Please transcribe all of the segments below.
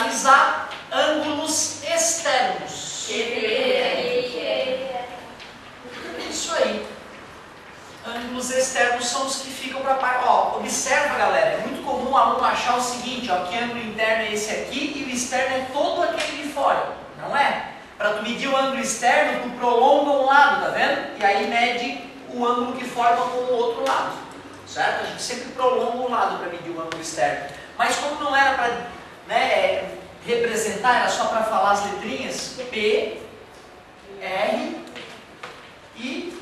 analisar ângulos externos. Isso aí. Ângulos externos são os que ficam para parte. Ó, observa, galera, é muito comum o aluno achar o seguinte, ó, que ângulo interno é esse aqui e o externo é todo aquele de fora. Não é? Para tu medir o ângulo externo, tu prolonga um lado, tá vendo? E aí mede o ângulo que forma com o outro lado. Certo? A gente sempre prolonga um lado para medir o ângulo externo. Mas como não era para, né, representar, era só para falar as letrinhas, P, R e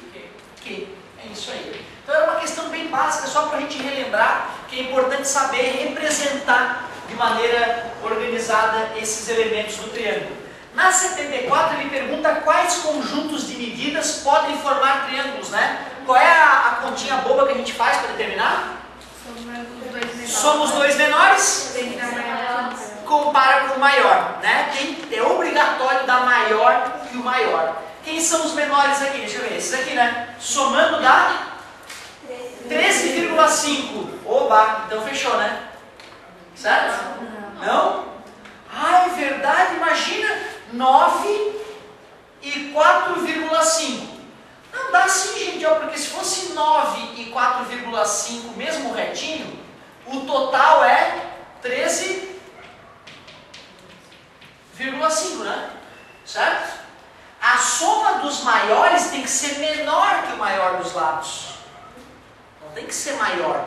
Q. É isso aí. Então era uma questão bem básica, só para a gente relembrar que é importante saber representar de maneira organizada esses elementos do triângulo. Na 74 ele pergunta quais conjuntos de medidas podem formar triângulos, né? Qual é a continha boba que a gente faz para determinar? Somos dois menores. Compara com o maior, né? É obrigatório dar maior que o maior. Quem são os menores aqui? Deixa eu ver, esses aqui, né? Somando dá 13,5. Oba, então fechou, né? Certo? Não? Ah, é verdade, imagina 9 e 4,5. Não dá sim, gente, ó, porque se fosse 9 e 4,5 mesmo retinho, o total é 13,5, né? Certo? A soma dos maiores tem que ser menor que o maior dos lados. Não tem que ser maior.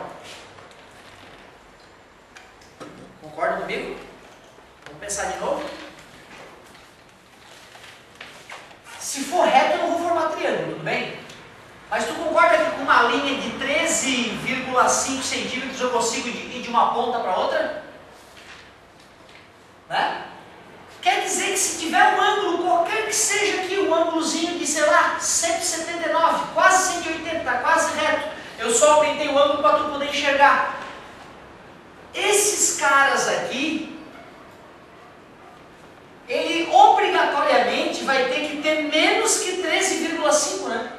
Concorda comigo? Vamos pensar de novo? Se for reto, eu não vou formar triângulo, tudo bem? Mas tu concorda que com uma linha de 13,5 centímetros eu consigo ir de uma ponta para outra? Né? Quer dizer que se tiver um ângulo, qualquer que seja aqui, um ângulozinho de, sei lá, 179, quase 180, tá quase reto, eu só aumentei o ângulo para tu poder enxergar. Esses caras aqui, ele obrigatoriamente vai ter que ter menos que 13,5, né?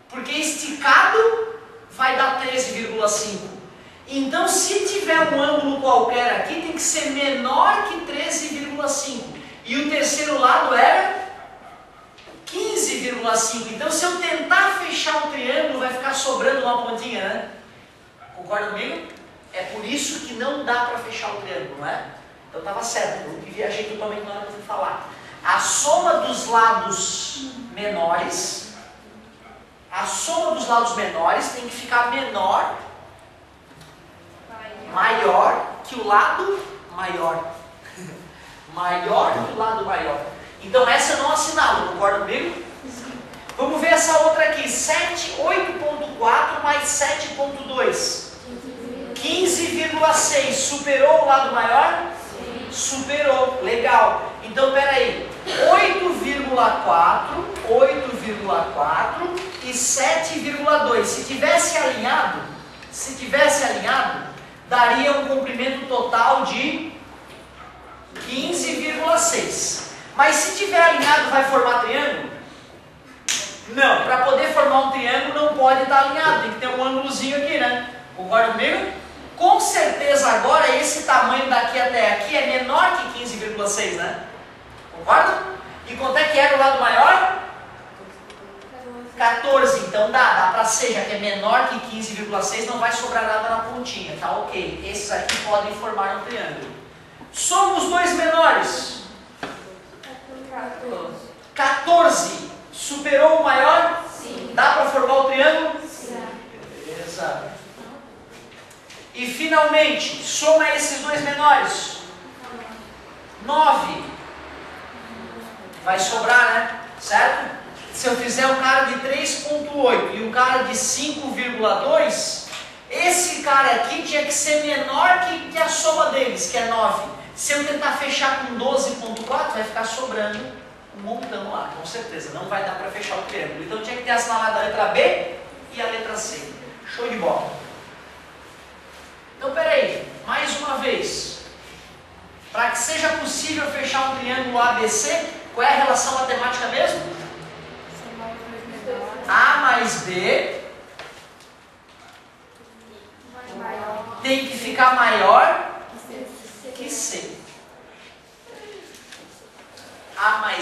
Porque esticado vai dar 13,5. Então, se tiver um ângulo qualquer aqui, tem que ser menor que 13,5. E o terceiro lado era 15,5. Então, se eu tentar fechar um triângulo, vai ficar sobrando uma pontinha, né? Concorda comigo? É por isso que não dá para fechar um triângulo, não é? Então, estava certo. Eu viajei totalmente na hora que eu fui falar. A soma dos lados menores, tem que ficar maior que o lado maior. Maior que o lado maior. Então essa eu não assinalo, concorda comigo? Vamos ver essa outra aqui. 8.4 mais 7.2. 15,6. Superou o lado maior? Sim. Superou. Legal. Então peraí. 8,4 e 7,2. Se tivesse alinhado, daria um comprimento total de 15,6. Mas se tiver alinhado, vai formar triângulo? Não, para poder formar um triângulo não pode estar alinhado, tem que ter um ângulozinho aqui, né? Concorda comigo? Com certeza agora esse tamanho daqui até aqui é menor que 15,6, né? Concorda? E quanto é que era o lado maior? 14, então dá para ser, já que é menor que 15,6, não vai sobrar nada na pontinha, tá ok. Esses aqui podem formar um triângulo. Somos dois menores. 14. Superou o maior? Sim. Dá para formar o triângulo? Sim. Beleza. E finalmente, soma esses dois menores. 9. Vai sobrar, né? Certo? Se eu fizer um cara de 3,8 e um cara de 5,2, esse cara aqui tinha que ser menor que a soma deles, que é 9. Se eu tentar fechar com 12,4, vai ficar sobrando um montão lá, com certeza. Não vai dar para fechar o triângulo. Então tinha que ter assinalado a letra B e a letra C. Show de bola. Então peraí, mais uma vez. Para que seja possível fechar um triângulo ABC, qual é a relação matemática mesmo? A mais B tem que ficar maior que C.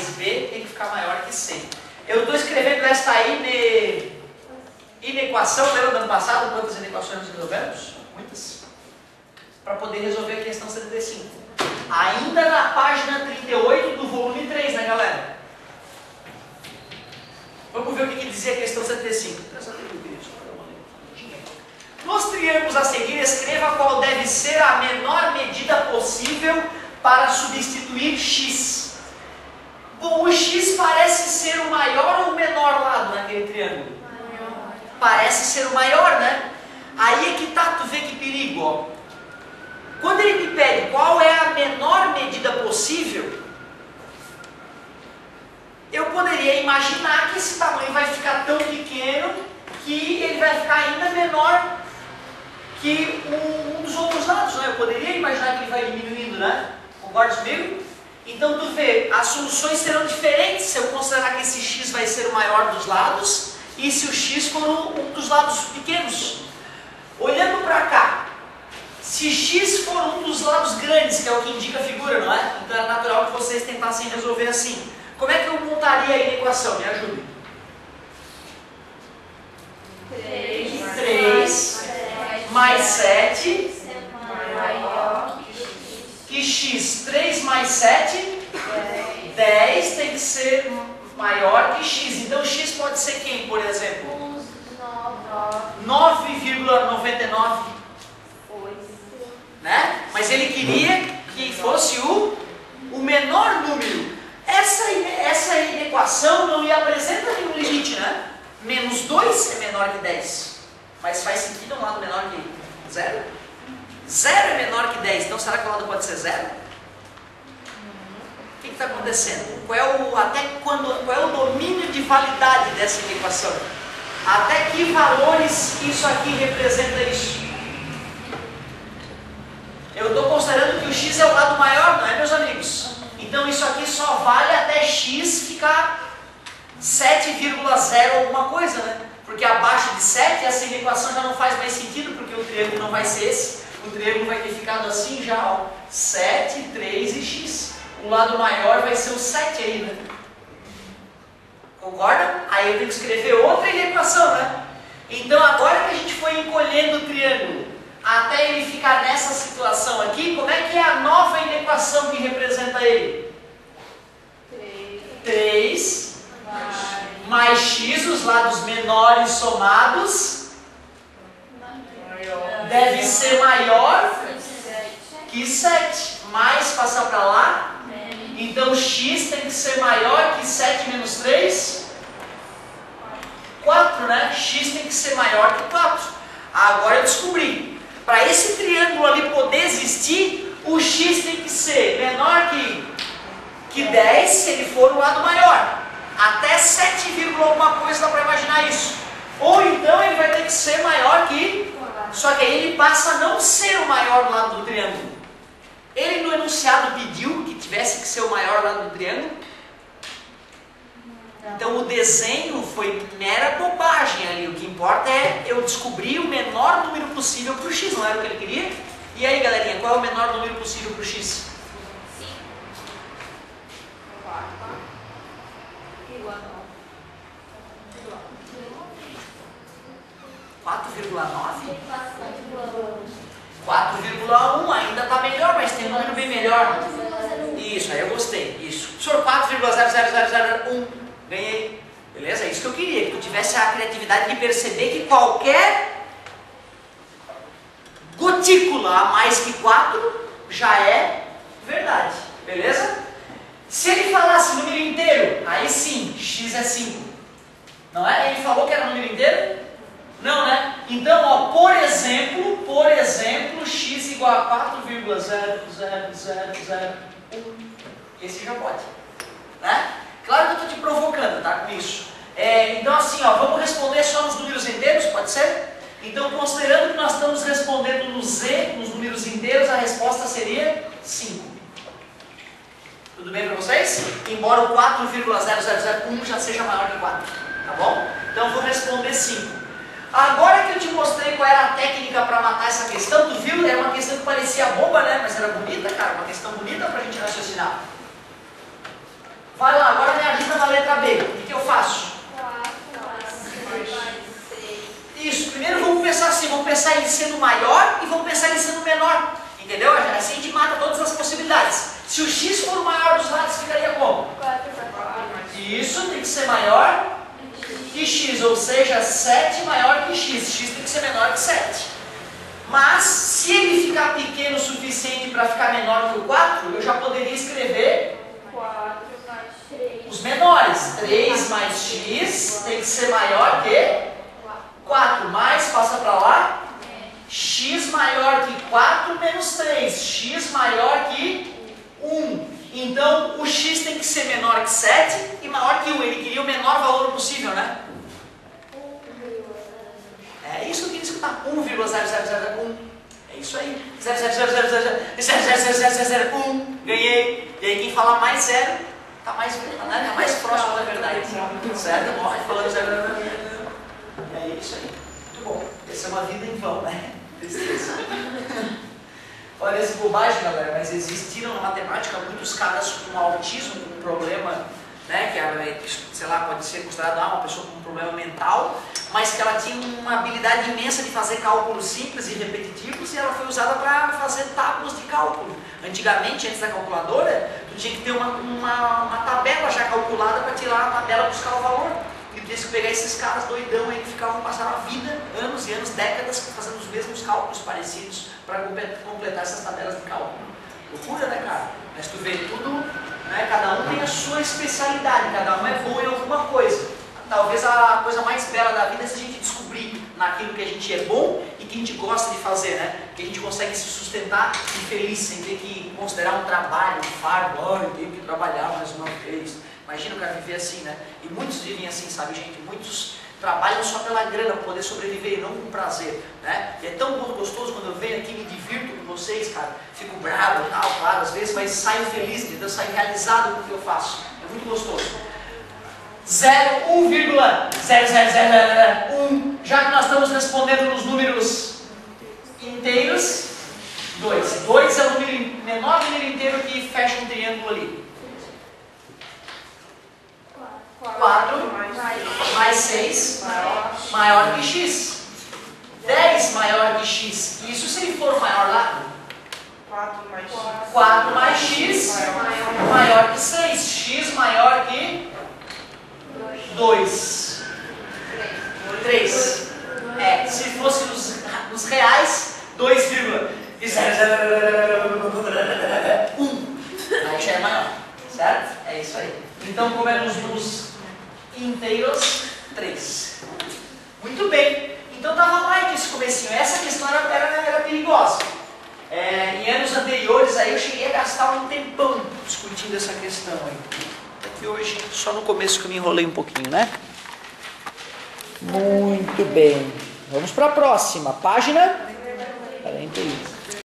mais B tem que ficar maior que C. Eu estou escrevendo esta inequação, lembra do ano passado quantas inequações nós resolvemos? Muitas. Para poder resolver a questão 75. Ainda na página 38 do volume 3, né, galera? Vamos ver o que dizia a questão 75. Nos triângulos a seguir, escreva qual deve ser a menor medida possível para substituir x. Bom, o x parece ser o maior ou o menor lado naquele triângulo? Maior. Parece ser o maior, né? Aí é que tá, tu vê que perigo, ó. Quando ele me pede qual é a menor medida possível, eu poderia imaginar que esse tamanho vai ficar tão pequeno que ele vai ficar ainda menor que um dos outros lados, né? Eu poderia imaginar que ele vai diminuindo, né? Concorda comigo? Então tu vê, as soluções serão diferentes se eu considerar que esse x vai ser o maior dos lados e se o x for um dos lados pequenos. Olhando para cá, se x for um dos lados grandes, que é o que indica a figura, não é? Então é natural que vocês tentassem resolver assim. Como é que eu montaria a inequação? Me ajude. 3 mais 7 que x. 3 mais 7, 10 tem que ser maior que x. Então x pode ser quem, por exemplo? 9,99. Né? Mas ele queria que fosse o menor número. Essa inequação não lhe apresenta nenhum limite, né? Menos 2 é menor que 10. Mas faz sentido um lado menor que 0? 0 é menor que 10, então será que o lado pode ser 0? O que está acontecendo? Qual é o domínio de validade dessa equação? Até que valores isso aqui representa isso? Eu estou considerando que o x é o lado maior, não é, meus amigos? Então isso aqui só vale até x ficar 7,0 alguma coisa, né? Porque abaixo de 7 essa equação já não faz mais sentido, porque o triângulo não vai ser esse. O triângulo vai ter ficado assim já, ó. 7, 3 e x. O lado maior vai ser o 7 aí, né? Concorda? Aí eu tenho que escrever outra equação, né? Então agora que a gente foi encolhendo o triângulo até ele ficar nessa situação aqui, como é que é a nova inequação que representa ele? 3 mais x, os lados menores somados, deve ser maior que 7. Mais passar para lá. Então x tem que ser maior que 7 menos 3. 4, né? X tem que ser maior que 4. Agora eu descobri. Para esse triângulo ali poder existir, o x tem que ser menor que 10 se ele for o lado maior. Até 7, alguma coisa dá para imaginar isso. Ou então ele vai ter que ser maior que... Só que aí ele passa a não ser o maior lado do triângulo. Ele no enunciado pediu que tivesse que ser o maior lado do triângulo. Então o desenho foi mera bobagem ali. O que importa é eu descobrir o menor número possível para o x, não era o que ele queria? E aí, galerinha, qual é o menor número possível para o x? 4,9? 4,1 ainda está melhor, mas tem um número bem melhor. Isso, aí eu gostei. Isso. Senhor, 4,00001. Ganhei. Beleza? É isso que eu queria. Que tu tivesse a criatividade de perceber que qualquer gotícula a mais que 4 já é verdade. Beleza? Se ele falasse número inteiro, aí sim, x é 5. Não é? Ele falou que era número inteiro? Não, né? Então, ó, por exemplo, x igual a 4,00001. Esse já pode. Né? Claro que eu estou te provocando, tá? Com isso. Então, assim, ó, vamos responder só nos números inteiros, pode ser? Então, considerando que nós estamos respondendo no z, nos números inteiros, a resposta seria 5. Tudo bem para vocês? Embora o 4,0001 já seja maior que 4. Tá bom? Então, eu vou responder 5. Agora que eu te mostrei qual era a técnica para matar essa questão, tu viu? Era uma questão que parecia boba, né? Mas era bonita, cara. Uma questão bonita para a gente raciocinar. Vai lá, agora pensar ele sendo maior e vamos pensar ele sendo menor. Entendeu? Assim a gente mata todas as possibilidades. Se o x for o maior dos lados, ficaria como? 4. Isso tem que ser maior que x, ou seja, 7 maior que x. X tem que ser menor que 7. Mas, se ele ficar pequeno o suficiente para ficar menor que o 4, eu já poderia escrever 4 mais 3. os menores. 3 mais x tem que ser maior que 4. Mais, passa para lá. X maior que 4 menos 3. X maior que 1. Então, o x tem que ser menor que 7 e maior que 1. Ele queria o menor valor possível, né? É isso que eu queria escutar. 1,0001. É isso aí. 0,0000001. Ganhei. E aí quem fala mais zero, tá mais, né? Tá mais próximo da verdade. Certo? Morre falando 0,000. É isso aí. Muito bom. Essa é uma vida em vão, né? Parece bobagem, galera, mas existiram na matemática muitos caras com autismo, com um problema, né, que sei lá, pode ser considerado uma pessoa com um problema mental, mas que ela tinha uma habilidade imensa de fazer cálculos simples e repetitivos e ela foi usada para fazer tábuas de cálculo. Antigamente, antes da calculadora, tu tinha que ter uma tabela já calculada para tirar a tabela e buscar o valor. E tu tinha que pegar esses caras doidão aí que passaram a vida, anos e anos, décadas, fazendo os mesmos cálculos parecidos para completar essas tabelas de cálculo. Loucura, né, cara? Mas tu vê tudo, né, cada um tem a sua especialidade, cada um é bom em alguma coisa. Talvez a coisa mais bela da vida é se a gente descobrir naquilo que a gente é bom e que a gente gosta de fazer, né? Que a gente consegue se sustentar e feliz, sem ter que considerar um trabalho, um fardo, eu tenho que trabalhar mais uma vez. Imagina o cara viver assim, né? E muitos vivem assim, sabe, gente? Muitos trabalham só pela grana, para poder sobreviver e não com prazer, né? E é tão gostoso quando eu venho aqui, me divirto com vocês, cara. Fico bravo e tal, claro, às vezes, mas saio feliz, entendeu? Saio realizado com o que eu faço. É muito gostoso. 1,0001. Já que nós estamos respondendo nos números inteiros, 2. 2 é o menor número inteiro que fecha um triângulo ali. 4 mais 6 maior que x. 10 maior que x. Isso se ele for o maior lá. 4 mais x maior que 6. X maior que 2. 3. Se fosse nos reais, 2,001. Aí já é maior. Certo? É isso aí. Então, como é nos inteiros, 3. Muito bem. Então estava light esse comecinho. Essa questão era perigosa. Em anos anteriores aí eu cheguei a gastar um tempão discutindo essa questão aí. Até que hoje, só no começo que eu me enrolei um pouquinho, né? Muito bem. Vamos para a próxima. Página